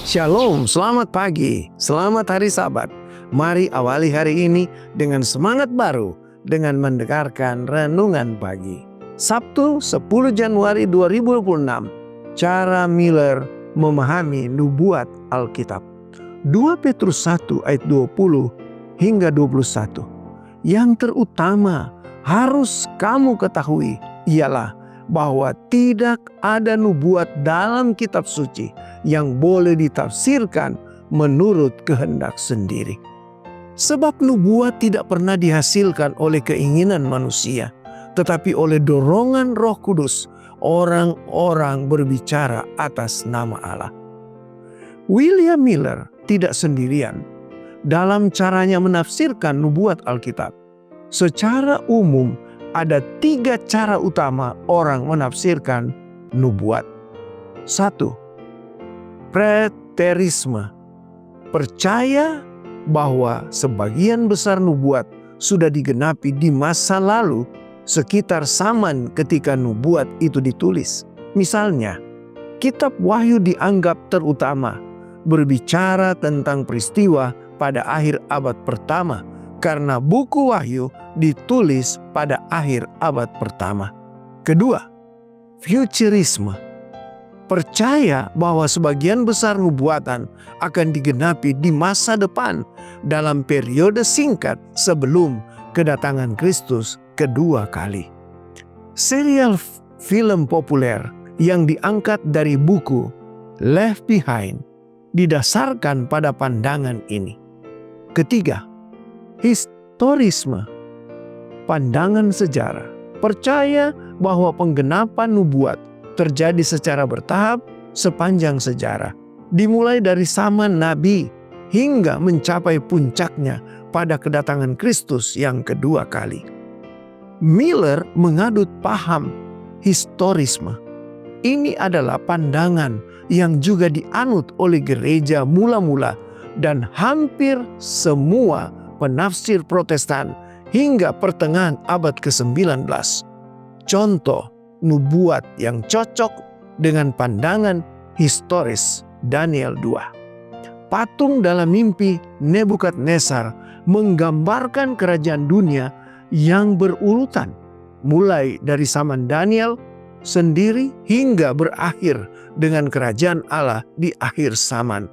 Shalom, selamat pagi, selamat hari Sabat. Mari awali hari ini dengan semangat baru dengan mendengarkan renungan pagi. Sabtu 10 Januari 2026, cara Miller memahami nubuat Alkitab. 2 Petrus 1 ayat 20 hingga 21. Yang terutama harus kamu ketahui ialah bahwa tidak ada nubuat dalam kitab suci yang boleh ditafsirkan menurut kehendak sendiri. Sebab nubuat tidak pernah dihasilkan oleh keinginan manusia, tetapi oleh dorongan Roh Kudus, orang-orang berbicara atas nama Allah. William Miller tidak sendirian dalam caranya menafsirkan nubuat Alkitab. Secara umum, ada 3 cara utama orang menafsirkan nubuat. 1. Preterisme. Percaya bahwa sebagian besar nubuat sudah digenapi di masa lalu sekitar zaman ketika nubuat itu ditulis. Misalnya, kitab Wahyu dianggap terutama, berbicara tentang peristiwa pada akhir abad pertama karena buku Wahyu ditulis pada akhir abad pertama. Kedua, futurisme. Percaya bahwa sebagian besar nubuatan akan digenapi di masa depan dalam periode singkat sebelum kedatangan Kristus kedua kali. Serial film populer yang diangkat dari buku Left Behind didasarkan pada pandangan ini. Ketiga, historisme. Pandangan sejarah. Percaya bahwa penggenapan nubuat terjadi secara bertahap sepanjang sejarah. Dimulai dari zaman Nabi hingga mencapai puncaknya pada kedatangan Kristus yang kedua kali. Miller mengadut paham historisme. Ini adalah pandangan yang juga dianut oleh gereja mula-mula dan hampir semua penafsir Protestan hingga pertengahan abad ke-19. Contoh nubuat yang cocok dengan pandangan historis Daniel 2. Patung dalam mimpi Nebukadnezar menggambarkan kerajaan dunia yang berurutan, mulai dari zaman Daniel sendiri hingga berakhir dengan kerajaan Allah di akhir zaman.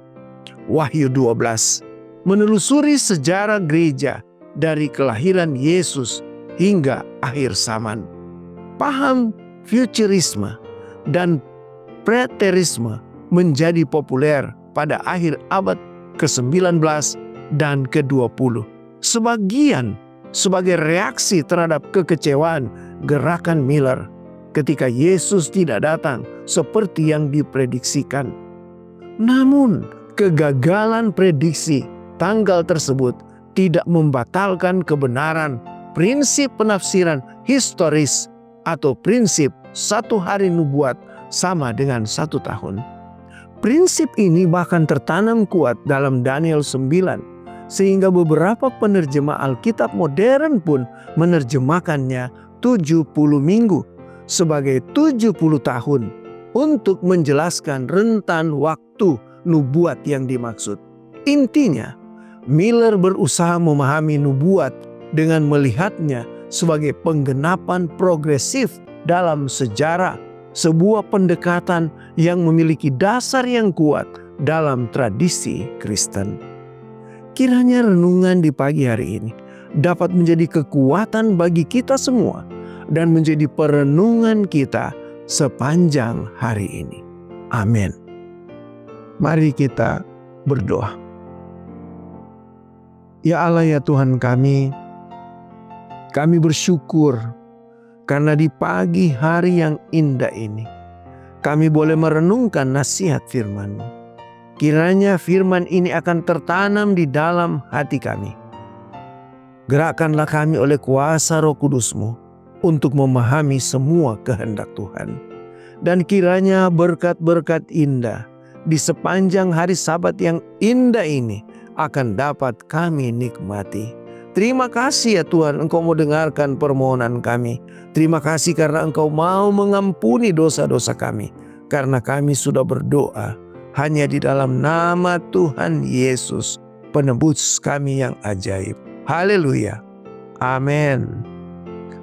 Wahyu 12 menelusuri sejarah gereja dari kelahiran Yesus hingga akhir zaman. Paham futurisme dan preterisme menjadi populer pada akhir abad ke-19 dan ke-20. Sebagian sebagai reaksi terhadap kekecewaan gerakan Miller ketika Yesus tidak datang seperti yang diprediksikan. Namun, kegagalan prediksi tanggal tersebut tidak membatalkan kebenaran prinsip penafsiran historis atau prinsip 1 hari nubuat sama dengan 1 tahun. Prinsip ini bahkan tertanam kuat dalam Daniel 9, sehingga beberapa penerjemah Alkitab modern pun menerjemahkannya 70 minggu sebagai 70 tahun untuk menjelaskan rentan waktu nubuat yang dimaksud. Intinya, Miller berusaha memahami nubuat dengan melihatnya sebagai penggenapan progresif dalam sejarah, sebuah pendekatan yang memiliki dasar yang kuat dalam tradisi Kristen. Kiranya renungan di pagi hari ini dapat menjadi kekuatan bagi kita semua dan menjadi perenungan kita sepanjang hari ini. Amin. Mari kita berdoa. Ya Allah, ya Tuhan kami bersyukur karena di pagi hari yang indah ini kami boleh merenungkan nasihat firman-Mu. Kiranya firman ini akan tertanam di dalam hati kami. Gerakkanlah kami oleh kuasa Roh Kudus-Mu untuk memahami semua kehendak Tuhan. Dan kiranya berkat-berkat indah di sepanjang hari Sabat yang indah ini akan dapat kami nikmati. Terima kasih ya Tuhan, Engkau mau dengarkan permohonan kami. Terima kasih karena Engkau mau mengampuni dosa-dosa kami. Karena kami sudah berdoa hanya di dalam nama Tuhan Yesus, penebus kami yang ajaib. Haleluya. Amin.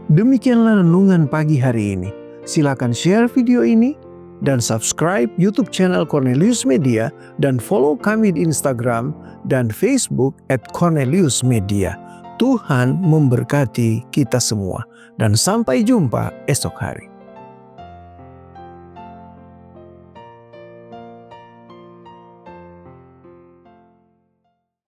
Demikianlah renungan pagi hari ini. Silakan share video ini dan subscribe YouTube channel Cornelius Media dan follow kami di Instagram dan Facebook @CorneliusMedia. Tuhan memberkati kita semua dan sampai jumpa esok hari.